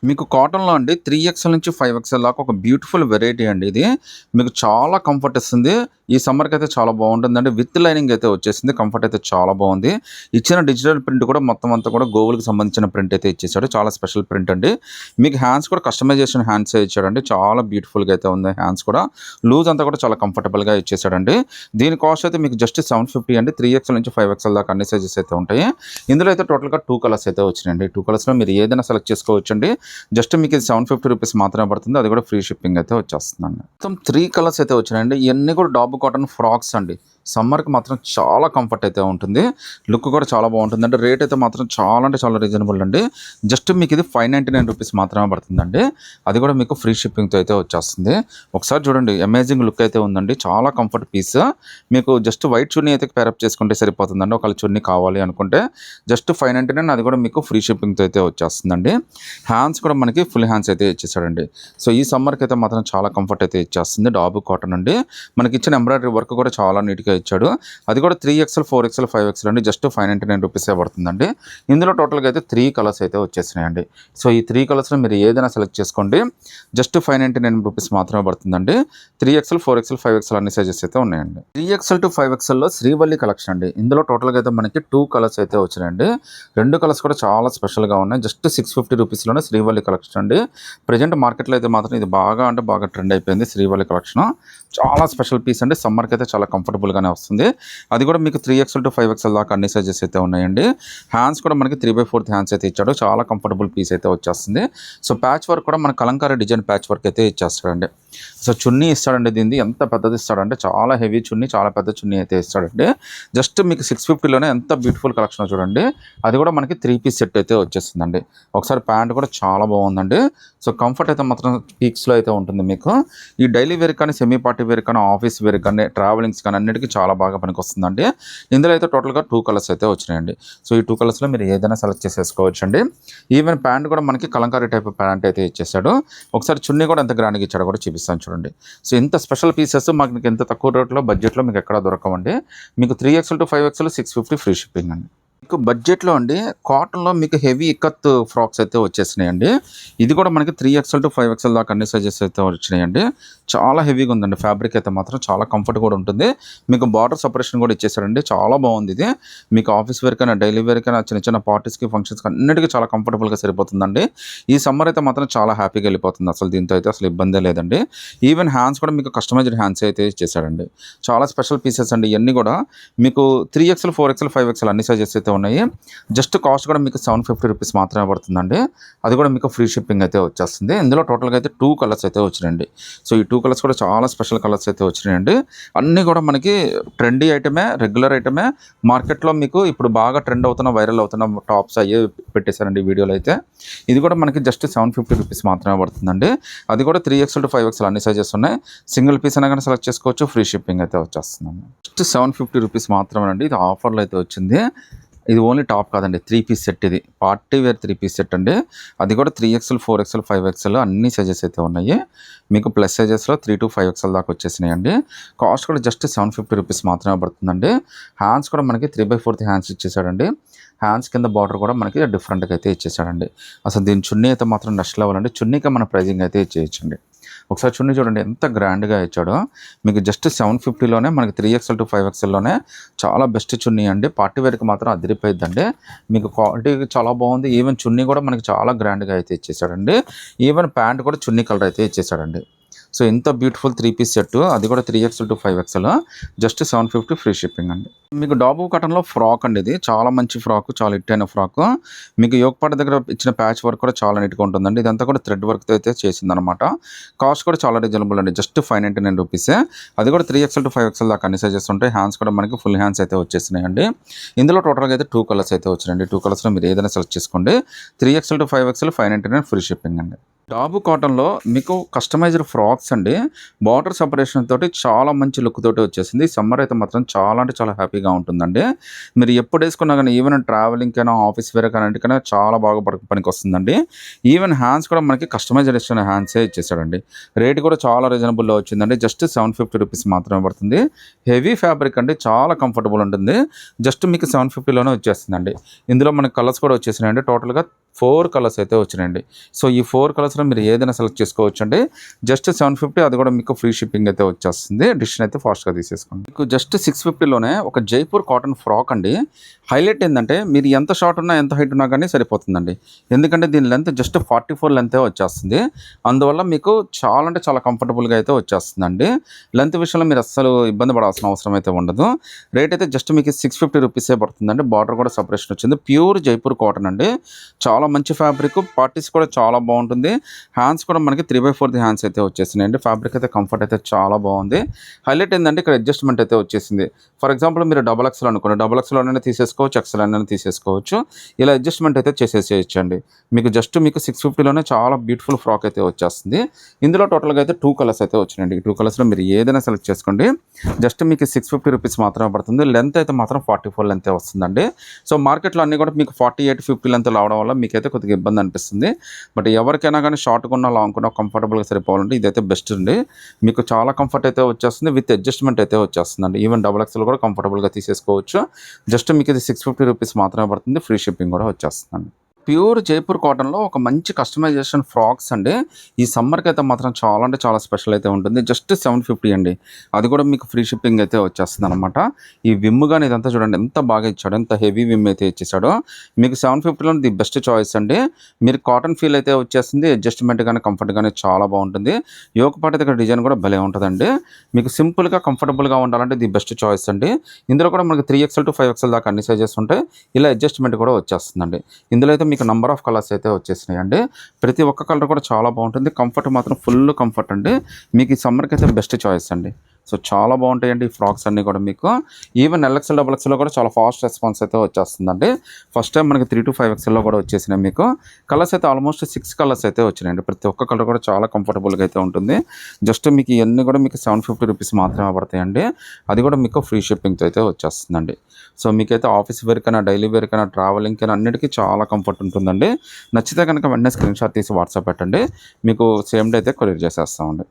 మీకు కాటన్‌లో అండి 3 నుంచి 5 దాకా ఒక బ్యూటిఫుల్ వెరైటీ అండి ఇది. మీకు చాలా కంఫర్ట్ ఇస్తుంది. ఈ సమ్మర్‌కైతే చాలా బావుంటుందండి. విత్ లైనింగ్ అయితే వచ్చేసింది. కంఫర్ట్ అయితే చాలా బావుంది. ఇచ్చిన డిజిటల్ ప్రింట్ కూడా మొత్తం అంతా కూడా గోవులకి సంబంధించిన ప్రింట్ అయితే ఇచ్చేసాడు. చాలా స్పెషల్ ప్రింట్ అండి. మీకు హ్యాండ్స్ కూడా కస్టమైజేషన్ హ్యాండ్సే ఇచ్చాడండి. చాలా బ్యూటిఫుల్‌గా అయితే ఉంది హ్యాండ్స్ కూడా. లూజ్ అంతా కూడా చాలా కంఫర్టబుల్‌గా ఇచ్చేసాడండి. దీని కాస్ట్ అయితే మీకు జస్ట్ 750 అండి. 3 నుంచి 5 దాకా అన్ని సైజెస్ అయితే ఉంటాయి. ఇందులో అయితే టోటల్‌గా 2 కలర్స్ అయితే వచ్చినాయండి. 2 కలర్స్‌లో మీరు ఏదైనా సెలెక్ట్ చేసుకోవచ్చండి. జస్ట్ మీకు ఇది 750 రూపీస్ మాత్రమే పడుతుంది. అది కూడా ఫ్రీ షిప్పింగ్ అయితే వచ్చేస్తుందండి. మొత్తం 3 కలర్స్ అయితే వచ్చినాయండి. ఇవన్నీ కూడా డాబు కాటన్ ఫ్రాక్స్ అండి. సమ్మర్కి మాత్రం చాలా కంఫర్ట్ అయితే ఉంటుంది. లుక్ కూడా చాలా బాగుంటుంది. అంటే రేట్ అయితే మాత్రం చాలా అంటే చాలా రీజనబుల్ అండి. జస్ట్ మీకు ఇది 599 రూపీస్ మాత్రమే పడుతుందండి. అది కూడా మీకు ఫ్రీ షిప్పింగ్తో అయితే వచ్చేస్తుంది. ఒకసారి చూడండి, అమేజింగ్ లుక్ అయితే ఉందండి. చాలా కంఫర్ట్ పీస్. మీకు జస్ట్ వైట్ చున్నీ అయితే పేరప్ చేసుకుంటే సరిపోతుందండి. ఒకవేళ చున్నీ కావాలి అనుకుంటే జస్ట్ 599, అది కూడా మీకు ఫ్రీ షిప్పింగ్తో అయితే వచ్చేస్తుందండి. హ్యాండ్స్ కూడా మనకి ఫుల్ హ్యాండ్స్ అయితే ఇచ్చేసాడండి. సో ఈ సమ్మర్కి అయితే మాత్రం చాలా కంఫర్ట్ అయితే ఇచ్చేస్తుంది. డాబు కాటన్ అండి. మనకి ఇచ్చిన ఎంబ్రాయిడరీ వర్క్ కూడా చాలా నీట్గా ఇచ్చాడు. అది కూడా 3XL, 4XL, 5XL అండి. జస్ట్ 599 రూపీసే పడుతుందండి. ఇందులో టోటల్గా అయితే 3 కలర్స్ అయితే వచ్చేసినాయండి. సో ఈ 3 కలర్స్లో మీరు ఏదైనా సెలెక్ట్ చేసుకోండి. జస్ట్ 599 రూపీస్ మాత్రమే పడుతుందండి. 3XL, 4XL, 5XL అన్ని సైజెస్ అయితే ఉన్నాయండి. 3XL to 5XLలో శ్రీవల్లి కలెక్షన్ అండి. ఇందులో టోటల్గా అయితే మనకి 2 కలర్స్ అయితే వచ్చినాయండి. 2 కలర్స్ కూడా చాలా స్పెషల్గా ఉన్నాయి. జస్ట్ 650 రూపీస్లోనే శ్రీవల్లి కలెక్షన్ అండి. ప్రజెంట్ మార్కెట్లో అయితే మాత్రం ఇది బాగా అంటే బాగా ట్రెండ్ అయిపోయింది. శ్రీవల్లి కలెక్షన్ చాలా స్పెషల్ పీస్ అండి. సమ్మర్కి అయితే చాలా కంఫర్టబుల్గానే వస్తుంది. అది కూడా మీకు 3XL to 5XL దాకా అన్ని సైజెస్ అయితే ఉన్నాయండి. హ్యాండ్స్ కూడా మనకి 3/4 హ్యాండ్స్ అయితే ఇచ్చాడు. చాలా కంఫర్టబుల్ పీస్ అయితే వచ్చేస్తుంది. సో ప్యాచ్ వర్క్ కూడా మన కలంకారీ డిజైన్ ప్యాచ్ వర్క్ అయితే ఇచ్చేస్తాడండి. సో చున్నీ ఇస్తాడండి. దీన్ని ఎంత పెద్దది ఇస్తాడంటే చాలా హెవీ చున్నీ, చాలా పెద్ద చున్నీ అయితే ఇస్తాడండి. జస్ట్ మీకు 650లోనే ఎంత బ్యూటిఫుల్ కలెక్షన్ చూడండి. అది కూడా మనకి 3 పీస్ సెట్ అయితే వచ్చేస్తుందండి. ఒకసారి ప్యాంట్ కూడా చాలా బాగుందండి. సో కంఫర్ట్ అయితే మాత్రం పీక్స్లో అయితే ఉంటుంది మీకు. ఈ డైలీ వేర్ కానీ, సెమీ పార్టీ వేర్ కానీ, ఆఫీస్ వేర్ కానీ, ట్రావెలింగ్స్ కానీ అన్నిటికీ చాలా బాగా పనికి వస్తుందండి. ఇందులో అయితే టోటల్గా 2 కలర్స్ అయితే వచ్చినాయండి. సో ఈ 2 కలర్స్లో మీరు ఏదైనా సెలెక్ట్ చేసేసుకోవచ్చు అండి. ఈవెన్ ప్యాంట్ కూడా మనకి కలంకారీ టైప్ ప్యాంట్ అయితే ఇచ్చేసాడు. ఒకసారి చున్నీ కూడా ఎంత గ్రాండ్గా ఇచ్చాడో కూడా చూపిస్తాను చూడండి. సో ఇంత స్పెషల్ పీసెస్ మీకు ఎంత తక్కువ రేట్లో బడ్జెట్లో మీకు ఎక్కడ దొరకవండి. మీకు 3XL to 5XL 650 free shipping అండి. మీకు బడ్జెట్లో అండి కాటన్లో మీకు హెవీ ఇక్కత్ ఫ్రాక్స్ అయితే వచ్చేసినాయండి. ఇది కూడా మనకి 3XL to 5XL దాకా అన్ని సైజెస్ అయితే వచ్చినాయండి. చాలా హెవీగా ఉందండి. ఫ్యాబ్రిక్ అయితే మాత్రం చాలా కంఫర్ట్ కూడా ఉంటుంది. మీకు బార్డర్ సపరేషన్ కూడా ఇచ్చేసాడండి. చాలా బాగుంది ఇది. మీకు ఆఫీస్ వేర్ కైనా, డైలీ వేర్ కైనా, చిన్న చిన్న పార్టీస్కి, ఫంక్షన్స్కి అన్నిటికీ చాలా కంఫర్టబుల్గా సరిపోతుందండి. ఈ సమ్మర్ అయితే మాత్రం చాలా హ్యాపీగా వెళ్ళిపోతుంది. అసలు దీంతో అయితే అసలు ఇబ్బందే లేదండి. ఈవెన్ హ్యాండ్స్ కూడా మీకు కస్టమైజ్డ్ హ్యాండ్స్ అయితే ఇచ్చేసాడండి. చాలా స్పెషల్ పీసెస్ అండి. ఇవన్నీ కూడా మీకు 3XL, 4XL, 5XL అన్ని సైజెస్ అయితే ఉన్నాయి. జస్ట్ కాస్ట్ కూడా మీకు 750 రూపీస్ మాత్రమే పడుతుందండి. అది కూడా మీకు ఫ్రీ షిప్పింగ్ అయితే వచ్చేస్తుంది. ఇందులో టోటల్గా అయితే 2 కలర్స్ అయితే వచ్చినాయండి. సో ఈ 2 కలర్స్ కూడా చాలా స్పెషల్ కలర్స్ అయితే వచ్చినాయండి. అన్నీ కూడా మనకి ట్రెండీ ఐటమే, రెగ్యులర్ ఐటమే. మార్కెట్లో మీకు ఇప్పుడు బాగా ట్రెండ్ అవుతున్న, వైరల్ అవుతున్న టాప్స్ అయ్యే పెట్టేశారండి వీడియోలో అయితే. ఇది కూడా మనకి జస్ట్ 750 రూపీస్ మాత్రమే పడుతుందండి. అది కూడా 3XL to 5XL అన్ని సైజెస్ ఉన్నాయి. సింగిల్ పీస్ అయినా కానీ సెలెక్ట్ చేసుకోవచ్చు. ఫ్రీ షిప్పింగ్ అయితే వచ్చేస్తుందండి. జస్ట్ 750 రూపీస్ మాత్రమేనండి. ఇది ఆఫర్లో అయితే వచ్చింది. ఇది ఓన్లీ టాప్ కాదండి, 3 పీస్ సెట్. ఇది పార్టీ వేర్ 3 పీస్ సెట్ అండి. అది కూడా 3XL, 4XL, 5XL అన్ని సైజెస్ అయితే ఉన్నాయి. మీకు ప్లస్ సైజెస్లో 3 to 5XL దాకా వచ్చేసినాయండి. కాస్ట్ కూడా జస్ట్ 750 రూపీస్ మాత్రమే పడుతుందండి. హ్యాండ్స్ కూడా మనకి 3/4 హ్యాండ్స్ ఇచ్చేసాడండి. హ్యాండ్స్ కింద బార్డర్ కూడా మనకి డిఫరెంట్గా అయితే ఇచ్చేసాడండి. అసలు దీని చున్నీ అయితే మాత్రం నెక్స్ట్ లెవెల్ అండి. చున్నీకి మన ప్రైజింగ్ అయితే ఇచ్చేయచ్చండి. ఒకసారి చున్నీ చూడండి ఎంత గ్రాండ్గా ఇచ్చాడో. మీకు జస్ట్ 750లోనే మనకి 3XL to 5XLలోనే చాలా బెస్ట్ చున్నీ అండి. పార్టీ వేర్కి మాత్రం అదిరిపోయిద్దండి. మీకు క్వాలిటీ చాలా బాగుంది. ఈవెన్ చున్నీ కూడా మనకి చాలా గ్రాండ్గా అయితే ఇచ్చేసాడండి. ఈవెన్ ప్యాంట్ కూడా చున్నీ కలర్ అయితే ఇచ్చేసాడండి. సో ఇంత బ్యూటిఫుల్ 3 పీస్ సెట్, అది కూడా 3XL to 5XL just 750 free shipping అండి. మీకు డాబు కాటన్లో ఫ్రాక్ అండి. ఇది చాలా మంచి ఫ్రాక్, చాలా హిట్ అయిన ఫ్రాక్. మీకు యోగపాట దగ్గర ఇచ్చిన ప్యాచ్ వర్క్ కూడా చాలా నీట్గా ఉంటుందండి. ఇదంతా కూడా థ్రెడ్ వర్క్తో అయితే చేసిందనమాట. కాస్ట్ కూడా చాలా రీజనబుల్ అండి. జస్ట్ 599 రూపీసే. అది కూడా 3XL to 5XL దాకా అన్ని సైజెస్ ఉంటాయి. హ్యాండ్స్ కూడా మనకి ఫుల్ హ్యాండ్స్ అయితే వచ్చేసినాయండి. ఇందులో టోటల్గా అయితే 2 కలర్స్ అయితే వచ్చినాయండి. 2 కలర్స్లో మీరు ఏదైనా సెలెక్ట్ చేసుకోండి. 3XL to 5XL 599 free shipping అండి. డాబు కాటన్లో మీకు కస్టమైజ్డ్ ఫ్రాక్స్ అండి. బార్డర్ సపరేషన్ తోటి చాలా మంచి లుక్ తోటి వచ్చేసింది. సమ్మర్ అయితే మాత్రం చాలా అంటే చాలా హ్యాపీగా ఉంటుందండి. మీరు ఎప్పుడు వేసుకున్నా కానీ, ఈవెన్ ట్రావెలింగ్కైనా, ఆఫీస్ వేర్ కానీ చాలా బాగా పనికి వస్తుందండి. ఈవెన్ హ్యాండ్స్ కూడా మనకి కస్టమైజ్డ్ ఇచ్చిన హ్యాండ్సే ఇచ్చేసాడండి. రేట్ కూడా చాలా రీజనబుల్లో వచ్చిందండి. జస్ట్ 750 రూపీస్ మాత్రమే పడుతుంది. హెవీ ఫ్యాబ్రిక్ అండి, చాలా కంఫర్టబుల్ ఉంటుంది. జస్ట్ మీకు 750లోనే వచ్చేస్తుందండి. ఇందులో మనకి కలర్స్ కూడా వచ్చేసినాయండి. టోటల్గా 4 కలర్స్ అయితే వచ్చినాయండి. సో ఈ 4 కలర్స్‌లో మీరు ఏదైనా సెలెక్ట్ చేసుకోవచ్చండి. జస్ట్ 750 అది కూడా మీకు ఫ్రీ షిప్పింగ్ అయితే వచ్చేస్తుంది. డిసిషన్ అయితే ఫాస్ట్‌గా తీసేసుకోండి. మీకు జస్ట్ 650లోనే ఒక జైపూర్ కాటన్ ఫ్రాక్ అండి. హైలైట్ ఏందంటే మీరు ఎంత షార్ట్ ఉన్నా, ఎంత హైట్ ఉన్నా గానీ సరిపోతుందండి. ఎందుకంటే దీని లెంత్ జస్ట్ 44 లెంతే వచ్చేస్తుంది. అందువల్ల మీకు చాలా అంటే చాలా కంఫర్టబుల్‌గా అయితే వచ్చేస్తుందండి. లెంత్ విషయంలో మీరు అస్సలు ఇబ్బంది పడాల్సిన అవసరం అయితే ఉండదు. రేట్ అయితే జస్ట్ మీకు 650 రూపీసే పడుతుందండి. బార్డర్ కూడా సెపరేషన్ వచ్చింది. ప్యూర్ జైపూర్ కాటన్ అండి. చాలా మంచి ఫ్యాబ్రిక్. పార్టీస్ కూడా చాలా బాగుంటుంది. హ్యాండ్స్ కూడా మనకి 3/4 హ్యాండ్స్ అయితే వచ్చేసినాయండి. ఫ్యాబ్రిక్ అయితే కంఫర్ట్ అయితే చాలా బాగుంది. హైలైట్ ఏంటంటే ఇక్కడ అడ్జస్ట్మెంట్ అయితే వచ్చేసింది. ఫర్ ఎగ్జాంపుల్ మీరు డబల్ ఎక్స్ఎల్ అనుకోండి, డబల్ ఎక్స్ఎల్లోనే తీసేసుకోవచ్చు, ఎక్స్ఎల్ అయినా తీసేసుకోవచ్చు. ఇలా అడ్జస్ట్మెంట్ అయితే చేసేసేయచ్చండి. మీకు జస్ట్ మీకు 650లోనే చాలా బ్యూటిఫుల్ ఫ్రాక్ అయితే వచ్చేస్తుంది. ఇందులో టోటల్గా అయితే 2 కలర్స్ అయితే వచ్చినాయండి. ఈ 2 కలర్స్లో మీరు ఏదైనా సెలెక్ట్ చేసుకోండి. జస్ట్ మీకు 650 రూపీస్ మాత్రమే పడుతుంది. లెంత్ అయితే మాత్రం 44 లెంతే వస్తుందండి. సో మార్కెట్లో అన్నీ కూడా మీకు 48, 50 లెంత్ రావడం వల్ల మీకైతే కొద్దిగా ఇబ్బంది అనిపిస్తుంది. బట్ ఎవరికైనా కానీ షార్ట్గా ఉన్న లాంగ్ ఉన్న కంఫర్టబుల్గా సరిపోవాలంటే ఇదైతే బెస్ట్ అండి. మీకు చాలా కంఫర్ట్ అయితే వచ్చేస్తుంది. విత్ అడ్జస్ట్మెంట్ అయితే వచ్చేస్తుందండి. ఈవెన్ డబల్ ఎక్స్ఎల్ కూడా కంఫర్టబుల్గా తీసేసుకోవచ్చు. జస్ట్ మీకు ఇది 650 రూపీస్ మాత్రమే పడుతుంది. ఫ్రీ షిప్పింగ్ కూడా వచ్చేస్తుందండి. ప్యూర్ జైపూర్ కాటన్లో ఒక మంచి కస్టమైజేషన్ ఫ్రాక్స్ అండి. ఈ సమ్మర్కి అయితే మాత్రం చాలా అంటే చాలా స్పెషల్ అయితే ఉంటుంది. జస్ట్ 750 అండి. అది కూడా మీకు ఫ్రీ షిప్పింగ్ అయితే వచ్చేస్తుంది అనమాట. ఈ విమ్ కానీ ఇదంతా చూడండి ఎంత బాగా ఇచ్చాడు, ఎంత హెవీ విమ్ అయితే ఇచ్చేసాడో. మీకు 750లో ది బెస్ట్ చాయిస్ అండి. మీరు కాటన్ ఫీల్ అయితే వచ్చేస్తుంది. అడ్జస్ట్మెంట్ కానీ కంఫర్ట్ కానీ చాలా బాగుంటుంది. యోగ పాట దగ్గర డిజైన్ కూడా భలే ఉంటుందండి. మీకు సింపుల్గా కంఫర్టబుల్గా ఉండాలంటే ది బెస్ట్ చాయిస్ అండి. ఇందులో కూడా మనకి 3XL to 5XL దాకా అన్ని సైజెస్ ఉంటాయి. ఇలా అడ్జస్ట్మెంట్ కూడా వచ్చేస్తుందండి. ఇందులో అయితే మీకు నంబర్ ఆఫ్ కలర్స్ అయితే వచ్చేసినాయండి. ప్రతి ఒక్క కలర్ కూడా చాలా బాగుంటుంది. కంఫర్ట్ మాత్రం ఫుల్ కంఫర్ట్ అండి. మీకు ఈ సమ్మర్కి అయితే బెస్ట్ చాయిస్ అండి. సో చాలా బాగుంటాయండి ఈ ఫ్రాక్స్ అన్నీ కూడా మీకు. ఈవెన్ LXL, XXLలో కూడా చాలా ఫాస్ట్ రెస్పాన్స్ అయితే వచ్చేస్తుందండి. ఫస్ట్ టైం మనకి 3 to 5XLలో కూడా వచ్చేసినాయి మీకు. కలర్స్ అయితే ఆల్మోస్ట్ 6 కలర్స్ అయితే వచ్చినాయండి. ప్రతి ఒక్క కలర్ కూడా చాలా కంఫర్టబుల్గా అయితే ఉంటుంది. జస్ట్ మీకు ఇవన్నీ కూడా మీకు 750 రూపీస్ మాత్రమే పడతాయండి. అది కూడా మీకు ఫ్రీ షిప్పింగ్తో అయితే వచ్చేస్తుందండి. సో మీకైతే ఆఫీస్ వేర్ కైనా, డైలీ వేర్ కైనా, ట్రావెలింగ్ కైనా అన్నిటికీ చాలా కంఫర్ట్ ఉంటుందండి. నచ్చితే కనుక వెంటనే స్క్రీన్ షాట్ తీసి వాట్సాప్ పెట్టండి. మీకు సేమ్ డే అయితే కొరియర్ చేసేస్తామండి.